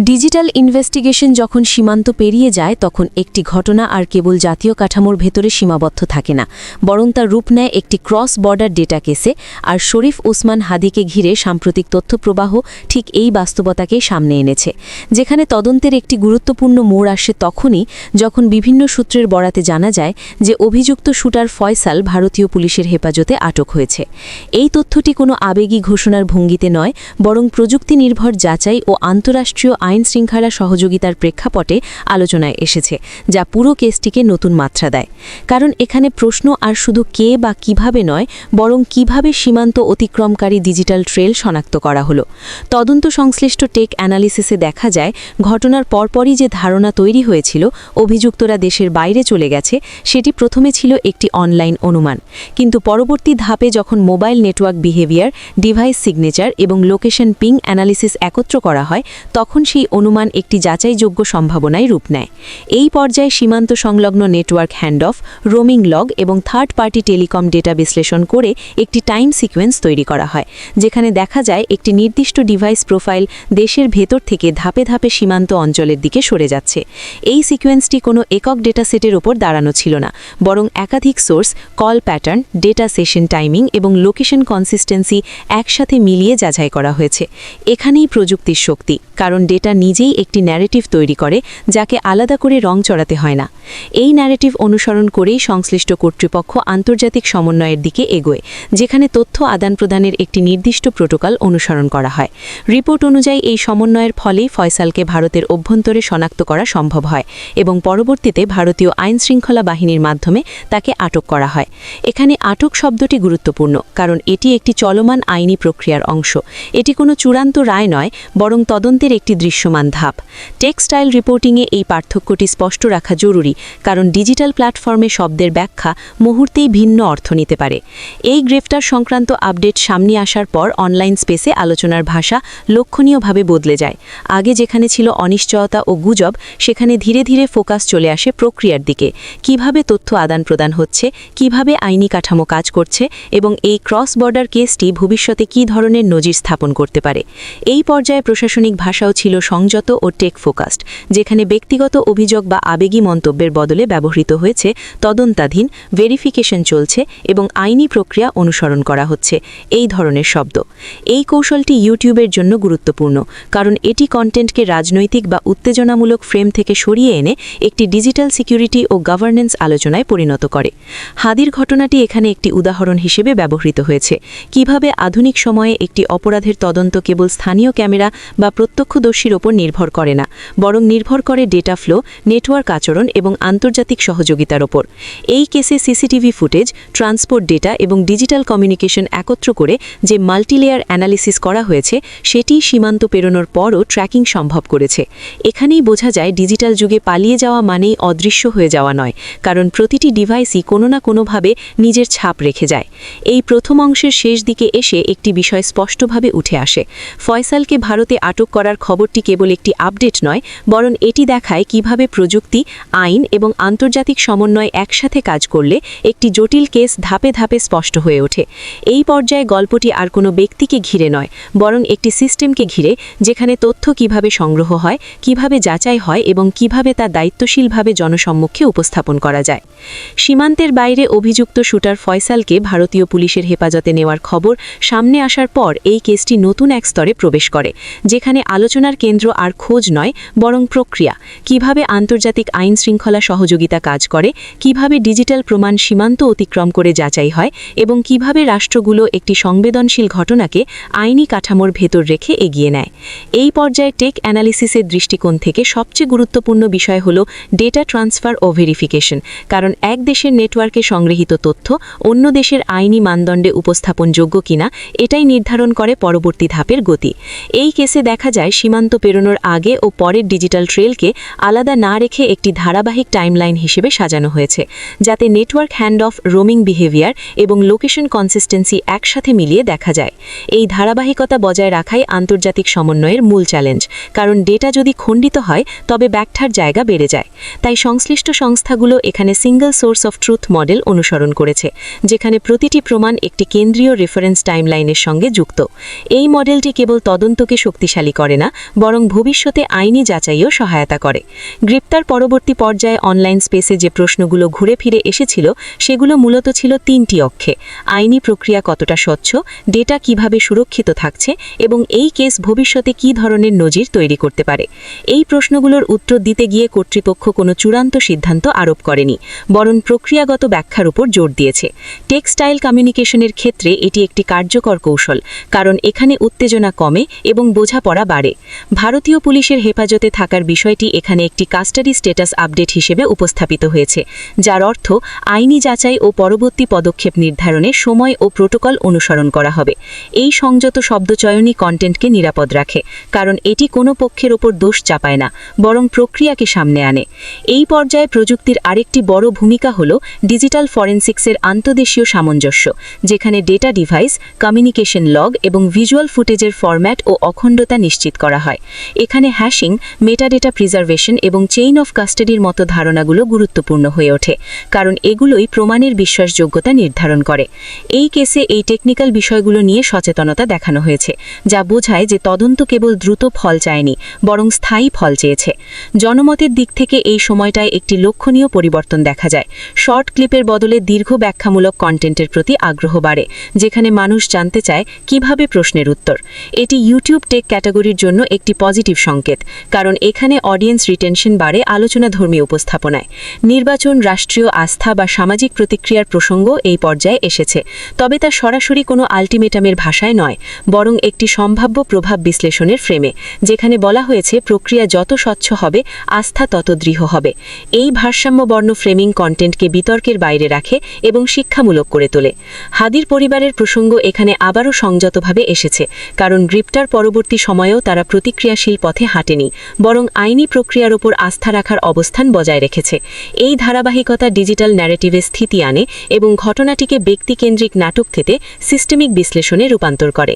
Digital investigation যখন সীমান্ত পেরিয়ে যায় তখন একটি ঘটনা আর কেবল জাতীয় কাঠামোর ভেতরে সীমাবদ্ধ থাকে না, বরং তার রূপ নেয় একটি ক্রস বর্ডার ডেটা কেসে। আর শরীফ ওসমান হাদিকে ঘিরে সাম্প্রতিক তথ্যপ্রবাহ ঠিক এই বাস্তবতাকেই সামনে এনেছে, যেখানে তদন্তের একটি গুরুত্বপূর্ণ মোড় আসে তখনই যখন বিভিন্ন সূত্রের বরাতে জানা যায় যে অভিযুক্ত শুটার ফয়সাল ভারতীয় পুলিশের হেফাজতে আটক হয়েছে। এই তথ্যটি কোনো আবেগী ঘোষণার ভঙ্গিতে নয়, বরং প্রযুক্তি নির্ভর যাচাই ও আন্তঃরাষ্ট্রীয় আইন শৃঙ্খলা সহযোগিতার প্রেক্ষাপটে আলোচনায় এসেছে, যা পুরো কেসটিকে নতুন মাত্রা দেয়। কারণ এখানে প্রশ্ন আর শুধু কে বা কিভাবে নয়, বরং কিভাবে সীমান্ত অতিক্রমকারী ডিজিটাল ট্রেল শনাক্ত করা হলো। তদন্ত সংশ্লিষ্ট টেক অ্যানালিসিসে দেখা যায়, ঘটনার পরপরই যে ধারণা তৈরি হয়েছিল অভিযুক্তরা দেশের বাইরে চলে গেছে, সেটি প্রথমে ছিল একটি অনলাইন অনুমান। কিন্তু পরবর্তী ধাপে যখন mobile network behaviour, device signature এবং লোকেশন পিং অ্যানালিসিস একত্র করা হয়, তখন সেই অনুমান একটি যাচাইযোগ্য সম্ভাবনায় রূপ নেয়। এই পর্যায়ে সীমান্ত সংলগ্ন নেটওয়ার্ক হ্যান্ডঅফ, রোমিং লগ এবং থার্ড পার্টি টেলিকম ডেটা বিশ্লেষণ করে একটি টাইম সিকোয়েন্স তৈরি করা হয়, যেখানে দেখা যায় একটি নির্দিষ্ট ডিভাইস প্রোফাইল দেশের ভেতর থেকে ধাপে ধাপে সীমান্ত অঞ্চলের দিকে সরে যাচ্ছে। এই সিকোয়েন্সটি কোনো একক ডেটা সেটের ওপর দাঁড়ানো ছিল না, বরং একাধিক source, call pattern, data session timing এবং লোকেশন কনসিস্টেন্সি একসাথে মিলিয়ে যাচাই করা হয়েছে। এখানেই প্রযুক্তির শক্তি, কারণ ডেটা নিজেই একটি ন্যারেটিভ তৈরি করে, যাকে আলাদা করে রং চড়াতে হয় না। এই ন্যারেটিভ অনুসরণ করেই সংশ্লিষ্ট কর্তৃপক্ষ আন্তর্জাতিক সমন্বয়ের দিকে এগোয়, যেখানে তথ্য আদান প্রদানের একটি নির্দিষ্ট প্রোটোকল অনুসরণ করা হয়। রিপোর্ট অনুযায়ী এই সমন্বয়ের ফলেই ফয়সালকে ভারতের অভ্যন্তরে শনাক্ত করা সম্ভব হয় এবং পরবর্তীতে ভারতীয় আইনশৃঙ্খলা বাহিনীর মাধ্যমে তাকে আটক করা হয়। এখানে আটক শব্দটি গুরুত্বপূর্ণ, কারণ এটি একটি চলমান আইনি প্রক্রিয়ার অংশ। এটি কোনো চূড়ান্ত রায় নয়, বরং তদন্তের একটি দৃশ্যমান ধাপ। টেক্সটাইল রিপোর্টিংয়ে এই পার্থক্যটি স্পষ্ট রাখা জরুরি, কারণ ডিজিটাল প্ল্যাটফর্মে শব্দের ব্যাখ্যা মুহূর্তেই ভিন্ন অর্থ নিতে পারে। এই গ্রেফতার সংক্রান্ত আপডেট সামনে আসার পর অনলাইন স্পেসে আলোচনার ভাষা লক্ষণীয়ভাবে বদলে যায়। আগে যেখানে ছিল অনিশ্চয়তা ও গুজব, সেখানে ধীরে ধীরে ফোকাস চলে আসে প্রক্রিয়ার দিকে। কিভাবে তথ্য আদান প্রদান হচ্ছে, কিভাবে আইনি কাঠামো কাজ করছে এবং এই ক্রস বর্ডার কেসটি ভবিষ্যতে কী ধরনের নজির স্থাপন করতে পারে। এই পর্যায়ে প্রশাসনিক ভাষাও ছিল সংযত ও টেক ফোকাসড, যেখানে ব্যক্তিগত অভিযোগ বা আবেগী মন্তব্যের বদলে ব্যবহৃত হয়েছে তদন্তাধীন, ভেরিফিকেশন চলছে এবং আইনি প্রক্রিয়া অনুসরণ করা হচ্ছে এই ধরনের শব্দ। এই কৌশলটি ইউটিউবের জন্য গুরুত্বপূর্ণ, কারণ এটি কন্টেন্টকে রাজনৈতিক বা উত্তেজনামূলক ফ্রেম থেকে সরিয়ে এনে একটি ডিজিটাল সিকিউরিটি ও গভর্নেন্স আলোচনায় পরিণত করে। হাদির ঘটনাটি এখানে একটি উদাহরণ হিসেবে ব্যবহৃত হয়েছে, কিভাবে আধুনিক সময়ে একটি অপরাধের তদন্ত কেবল স্থানীয় ক্যামেরা বা প্রত্যক্ষদর্শীর ওপর নির্ভর করে না, বরং নির্ভর করে ডেটা ফ্লো, নেটওয়ার্ক আচরণ এবং আন্তর্জাতিক সহযোগিতার ওপর। এই কেসে সিসিটিভি ফুটেজ, ট্রান্সপোর্ট ডেটা এবং ডিজিটাল কমিউনিকেশন একত্র করে যে মাল্টিলেয়ার অ্যানালিসিস করা হয়েছে, সেটি সীমান্ত পেরোনোর পরও ট্র্যাকিং সম্ভব করেছে। এখানেই বোঝা যায় ডিজিটাল যুগে পালিয়ে যাওয়া মানেই অদৃশ্য হয়ে যাওয়া নয়, কারণ প্রতিটি ডিভাইসই কোনো না কোনোভাবে নিজের ছাপ রেখে যায়। এই প্রথম অংশের শেষ দিকে এসে একটি বিষয় স্পষ্টভাবে উঠে আসে। ফয়সালকে ভারতে আটক করার খবরটি কেবল একটি আপডেট নয়, বরং এটি দেখায় কিভাবে প্রযুক্তি, আইন এবং আন্তর্জাতিক সমন্বয় একসাথে কাজ করলে একটি জটিল কেস ধাপে ধাপে স্পষ্ট হয়ে ওঠে। এই পর্যায়ে গল্পটি আর কোনো ব্যক্তিকে ঘিরে নয়, বরং একটি সিস্টেমকে ঘিরে, যেখানে তথ্য কিভাবে সংগ্রহ হয়, কিভাবে যাচাই হয় এবং কিভাবে তা দায়িত্বশীলভাবে জনসম্মুখে উপস্থাপন করা যায়। সীমান্তের বাইরে অভিযুক্ত শুটার ফয়সালকে ভারতীয় পুলিশের হেফাজতে নেওয়ার খবর সামনে আসার পর এই কেসটি নতুন এক স্তরে প্রবেশ করে, যেখানে আলোচনার কেন্দ্র আর খোঁজ নয়, বরং প্রক্রিয়া। কিভাবে আন্তর্জাতিক আইন শৃঙ্খলা সহযোগিতা কাজ করে, কিভাবে ডিজিটাল প্রমাণ সীমান্ত অতিক্রম করে যাচাই হয় এবং কিভাবে রাষ্ট্রগুলো একটি সংবেদনশীল ঘটনাকে আইনি কাঠামোর ভেতর রেখে এগিয়ে নেয়। এই পর্যায়ে টেক অ্যানালিসিসের দৃষ্টিকোণ থেকে সবচেয়ে গুরুত্বপূর্ণ বিষয় হল ডেটা ট্রান্সফার ও ভেরিফিকেশন, কারণ এক দেশের নেটওয়ার্কে সংগৃহীত তথ্য অন্য দেশের আইনি মানদণ্ডে উপস্থাপনযোগ্য কিনা, এটাই নির্ধারণ করে পরবর্তী ধাপের গতি। এই কেসে দেখা যায় সীমান্ত পেরোনোর আগে ও পরের ডিজিটাল ট্রেলকে আলাদা না রেখে একটি ধারাবাহিক টাইমলাইন হিসেবে সাজানো হয়েছে, যাতে নেটওয়ার্ক হ্যান্ডঅফ, রোমিং বিহেভিয়ার এবং লোকেশন কনসিস্টেন্সি একসাথে মিলিয়ে দেখা যায়। এই ধারাবাহিকতা বজায় রাখাই আন্তর্জাতিক সমন্বয়ের মূল চ্যালেঞ্জ, কারণ ডেটা যদি খণ্ডিত হয় তবে ব্যাখ্যার জায়গা বেড়ে যায়। তাই সংশ্লিষ্ট সংস্থাগুলো এখানে single source of truth model অনুসরণ করেছে, যেখানে প্রতিটি প্রমাণ একটি কেন্দ্রীয় রেফারেন্স টাইমলাইনের সঙ্গে যুক্ত। এই মডেলটি কেবল তদন্তকে শক্তিশালী করে না, বরং বরং ভবিষ্যতে আইনি যাচাইও সহায়তা করে। গ্রেপ্তার পরবর্তী পর্যায়ে অনলাইন স্পেসে যে প্রশ্নগুলো ঘুরে ফিরে এসেছিল সেগুলো মূলত ছিল 3টি অক্ষে: আইনি প্রক্রিয়া কতটা স্বচ্ছ, ডেটা কিভাবে সুরক্ষিত থাকছে এবং এই কেস ভবিষ্যতে কী ধরনের নজির তৈরি করতে পারে। এই প্রশ্নগুলোর উত্তর দিতে গিয়ে কর্তৃপক্ষ কোনো চূড়ান্ত সিদ্ধান্ত আরোপ করেনি, বরং প্রক্রিয়াগত ব্যাখ্যার উপর জোর দিয়েছে। টেক্সটাইল কমিউনিকেশনের ক্ষেত্রে এটি একটি কার্যকর কৌশল, কারণ এখানে উত্তেজনা কমে এবং বোঝাপড়া বাড়ে। ভারতীয় পুলিশের হেফাজতে থাকার বিষয়টি এখানে একটি কাস্টাডি স্ট্যাটাস আপডেট হিসেবে উপস্থাপিত হয়েছে, যার অর্থ আইনি যাচাই ও পরবর্তী পদক্ষেপ নির্ধারণে সময় ও প্রোটোকল অনুসরণ করা হবে। এই সংযত শব্দচয়নই কন্টেন্টকে নিরাপদ রাখে, কারণ এটি কোনো পক্ষের ওপর দোষ চাপায় না, বরং প্রক্রিয়াকে সামনে আনে। এই পর্যায়ে প্রযুক্তির আরেকটি বড় ভূমিকা হল ডিজিটাল ফরেনসিক্সের আন্তদেশীয় সামঞ্জস্য, যেখানে ডেটা ডিভাইস, কমিউনিকেশন লগ এবং ভিজুয়াল ফুটেজের ফরম্যাট ও অখণ্ডতা নিশ্চিত করা হয়। এখানে হ্যাশিং, মেটাডেটা প্রিজার্ভেশন এবং চেইন অফ কাস্টাডির মতো ধারণাগুলো গুরুত্বপূর্ণ হয়ে ওঠে, কারণ এগুলোই প্রমাণের বিশ্বাসযোগ্যতা নির্ধারণ করে। এই কেসে এই টেকনিক্যাল বিষয়গুলো নিয়ে সচেতনতা দেখানো হয়েছে, যা বোঝায় যে তদন্ত কেবল দ্রুত ফল চায়নি, বরং স্থায়ী ফল চেয়েছে। জনমতের দিক থেকে এই সময়টায় একটি লক্ষণীয় পরিবর্তন দেখা যায়। শর্ট ক্লিপের বদলে দীর্ঘ ব্যাখ্যামূলক কন্টেন্টের প্রতি আগ্রহ বাড়ে, যেখানে মানুষ জানতে চায় কিভাবে প্রশ্নের উত্তর। এটি ইউটিউব টেক ক্যাটাগরির জন্য একটি পজিটিভ সংকেত, কারণ এখানে অডিয়েন্স রিটেনশন বাড়ে আলোচনাধর্মী উপস্থাপনায়। নির্বাচন, রাষ্ট্রীয় আস্থা বা সামাজিক প্রতিক্রিয়ার প্রসঙ্গ এই পর্যায়ে এসেছে, তবে তা সরাসরি কোনো আলটিমেটামের ভাষায় নয়, বরং একটি সম্ভাব্য প্রভাব বিশ্লেষণের ফ্রেমে, যেখানে বলা হয়েছে প্রক্রিয়া যত স্বচ্ছ হবে, আস্থা তত দৃঢ় হবে। এই ভারসাম্যবর্ণ ফ্রেমিং কন্টেন্টকে বিতর্কের বাইরে রাখে এবং শিক্ষামূলক করে তোলে। হাদির পরিবারের প্রসঙ্গ এখানে আবারও সংযতভাবে এসেছে, কারণ গ্রেপ্তার পরবর্তী সময়েও তারা প্রতিক্রিয়াশীল পথে হাঁটেনি, বরং আইনি প্রক্রিয়ার ওপর আস্থা রাখার অবস্থান বজায় রেখেছে। এই ধারাবাহিকতা ডিজিটাল ন্যারেটিভে স্থিতি আনে এবং ঘটনাটিকে ব্যক্তিকেন্দ্রিক নাটক থেকে সিস্টেমিক বিশ্লেষণে রূপান্তর করে।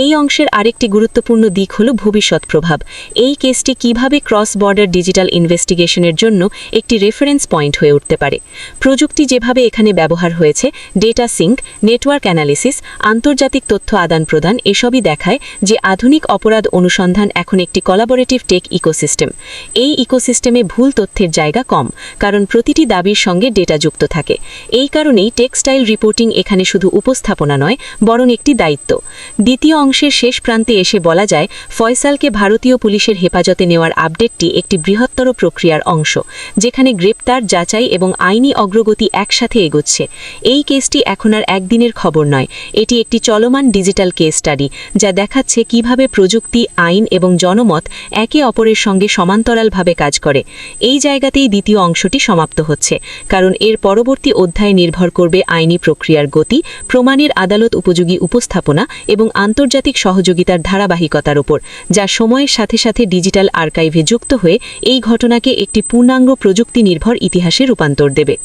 এই অংশের আরেকটি গুরুত্বপূর্ণ দিক হল ভবিষ্যৎ প্রভাব। এই কেসটি কিভাবে ক্রস বর্ডার ডিজিটাল ইনভেস্টিগেশনের জন্য একটি রেফারেন্স পয়েন্ট হয়ে উঠতে পারে। প্রযুক্তি যেভাবে এখানে ব্যবহার হয়েছে, ডেটা সিঙ্ক, নেটওয়ার্ক অ্যানালিসিস, আন্তর্জাতিক তথ্য আদান-প্রদান, এসবই দেখায় যে আধুনিক অপরাধ অনুসন্ধান এখন একটি কোলাবোরেটিভ টেক ইকোসিস্টেম। এই ইকোসিস্টেমে ভুল তথ্যের জায়গা কম, কারণ প্রতিটি দাবির সঙ্গে ডেটা যুক্ত থাকে। এই কারণেই টেক্সটাইল রিপোর্টিং এখানে শুধু উপস্থাপনা নয়, বরং একটি দায়িত্ব। দ্বিতীয় অংশের শেষ প্রান্তে এসে বলা যায়, ফয়সালকে ভারতীয় পুলিশের হেফাজতে নেওয়ার আপডেটটি একটি বৃহত্তর প্রক্রিয়ার অংশ, যেখানে গ্রেপ্তার, যাচাই এবং আইনি অগ্রগতি একসাথে এগোচ্ছে। এই কেসটি এখন আর একদিনের খবর নয়, এটি একটি চলমান ডিজিটাল কেস স্টাডি, যা দেখাচ্ছে কিভাবে প্রযুক্তি, আইন এবং জনমত একে অপরের সঙ্গে সমান্তরালভাবে কাজ করে। এই জায়গাতেই দ্বিতীয় অংশটি সমাপ্ত হচ্ছে, কারণ এর পরবর্তী অধ্যায়ে নির্ভর করবে আইনি প্রক্রিয়ার গতি, প্রমাণের আদালত উপযোগী উপস্থাপনা এবং আন্তর্জাতিক সহযোগিতার ধারাবাহিকতার উপর, যা সময়ের সাথে সাথে ডিজিটাল আর্কাইভে যুক্ত হয়ে এই ঘটনাকে একটি পূর্ণাঙ্গ প্রযুক্তি নির্ভর ইতিহাসে রূপান্তর দেবে।